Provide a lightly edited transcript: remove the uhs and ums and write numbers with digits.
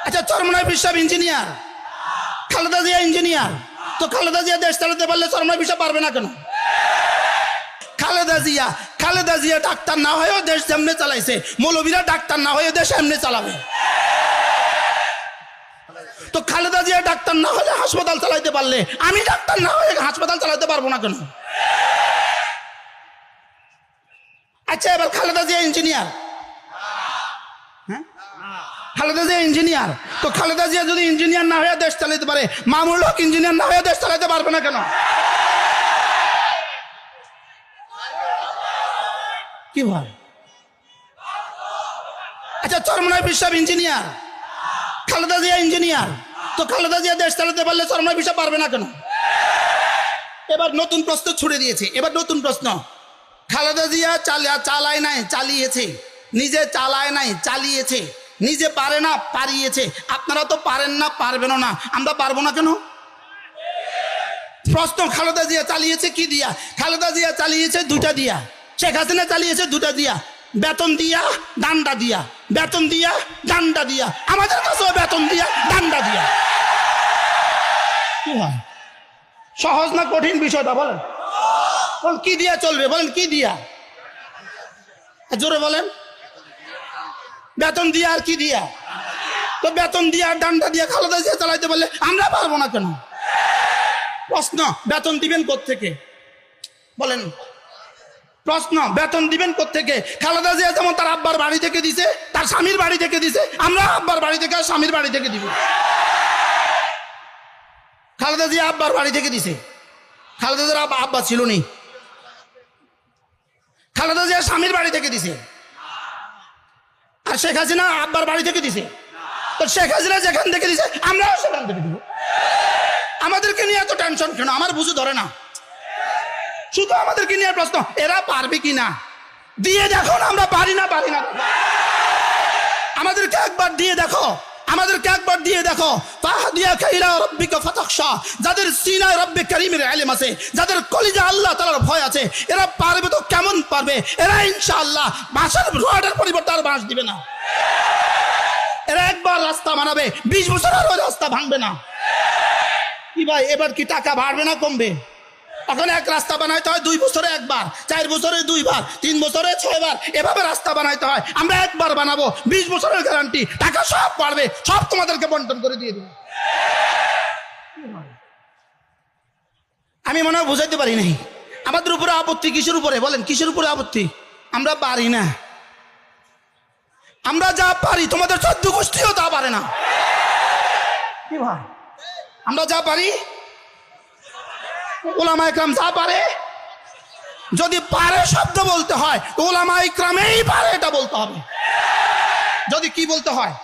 আচ্ছা, চরমনাই বিশ্বাস engineer, Khaleda Zia engineer, তো খালেদা জিয়া দেশ চালাতে পারলে চরমনাই বিশ্বাস পারবে না কেন? খালেদা জিয়া ডাক্তার না হয়েও দেশ এমনি চালাইছে, মৌলবীরা ডাক্তার না হয়ে দেশ এমনি চালাবে। তো খালেদা জিয়া ডাক্তার না হলে হাসপাতাল চালাইতে পারলে আমি ডাক্তার না হয়ে হাসপাতাল চালাতে পারবো না কেন? আচ্ছা, এবার খালেদা জিয়া ইঞ্জিনিয়ার, হ্যাঁ খালেদা জিয়া ইঞ্জিনিয়ার, তো খালেদা জিয়া যদি ইঞ্জিনিয়ার না হয়ে দেশ চালাতে পারে, মামুনুল হক ইঞ্জিনিয়ার না হয়ে দেশ চালাতে পারবে না কেন? কি ভাই? আচ্ছা, চরমনাই বিশ্বাস ইঞ্জিনিয়ার, খালেদা জিয়া ইঞ্জিনিয়ার, তো খালেদা জিয়া দেশ চালাতে পারলে চরমনাই বিশ্বাস পারবে না কেন? এবার নতুন প্রশ্ন ছুড়ে দিয়েছে। এবার নতুন প্রশ্ন, খালেদা জিয়া চালায় নাই চালিয়েছে, নিজে চালায় নাই চালিয়েছে, নিজে পারে না পারিয়েছে, আপনারা তো পারেন না পারবেনও না, আমরা পারবো না কেন? প্রশ্ন, খালেদা জিয়া চালিয়েছে কি দিয়া? খালেদা জিয়া চালিয়েছে দুটা দিয়া, শেখ হাসিনা চালিয়েছে দুটা দিয়া, বেতন দিয়া ডান্ডা দিয়া, বেতন দিয়া ডান্ডা দিয়া, আমাদের কাছেও বেতন দিয়া ডান্ডা দিয়া। কি হয়? সহজ না কঠিন বিষয়টা বলেন? কি দিয়া চলবে বলেন? কি দিয়া? জোরে বলেন। বেতন দিয়া আর কি দিয়া? তো বেতন দিয়া ডান্ডা দিয়া খালেদা জিয়া চালাইতে পারলে আমরা পারবো না কেন? প্রশ্ন, বেতন দিবেন কোত্থেকে বলেন? প্রশ্ন, বেতন দিবেন কোত্থেকে? খালেদা জিয়া যেমন তার আব্বার বাড়ি থেকে দিছে, তার স্বামীর বাড়ি থেকে দিছে, আমরা আব্বার বাড়ি থেকে আর স্বামীর বাড়ি থেকে দিব। খালেদা জিয়া আব্বার বাড়ি থেকে দিছে, খালেদা জিয়ার আব্বা ছিল নি, খালেদা জিয়া স্বামীর বাড়ি থেকে দিছে, আর শেখ হাসিনা আব্বার বাড়ি থেকে দিছে। তো শেখ হাসিনা যেখান থেকে দিছে আমরাও সেখান থেকে দিব। আমাদেরকে নিয়ে এত টেনশন কেন? আমার বুঝে ধরে না, শুধু আমাদেরকে নিয়ে প্রশ্ন, এরা পারবে কিনা? দিয়ে দেখো না, আমরা পারি না পারি না। আমাদেরকে একবার দিয়ে দেখো, আমাদেরকে একবার দিয়ে দেখো। ফাহদিয়াকা ইলা রাব্বিকা ফাতাখশা, যাদের সিনায় রব্বে কারীমের ইলম আছে, যাদের কলিজা আল্লাহ তাআলার ভয় আছে, এরা পারবে তো কেমন পারবে? এরা ইনশাআল্লাহ বাঁশের রডের পরিবর্তে আর বাঁশ দিবে না। এরা একবার রাস্তা বানাবে, 20 বছর আর ওই রাস্তা ভাঙবে না। কি ভাই, এবার কি টাকা বাড়বে না কমবে? এখন এক রাস্তা বানাইতে হয় 2 বছরে একবার, 4 বছরে 2 বার, 3 বছরে 6 বার, এভাবে রাস্তা বানাইতে হয়। আমরা একবার বানাবো, 20 বছরের গ্যারান্টি, টাকা সব বাড়বে, সব তোমাদেরকে বন্টন করে দিয়ে দেবো। আমি মনে হয় বুঝাইতে পারি নাই। আমাদের উপরে আপত্তি কিসের উপরে বলেন? কিসের উপরে আপত্তি? আমরা পারি না। আমরা যা পারি তোমাদের 14 গোষ্ঠীও তা পারে না। কি ভাই, আমরা যা পারি উলামা ইকরাম যা পারে, যদি পারে শব্দ বলতে হয় উলামা ইকরামেই পারে এটা বলতে হবে। যদি কি বলতে হয়?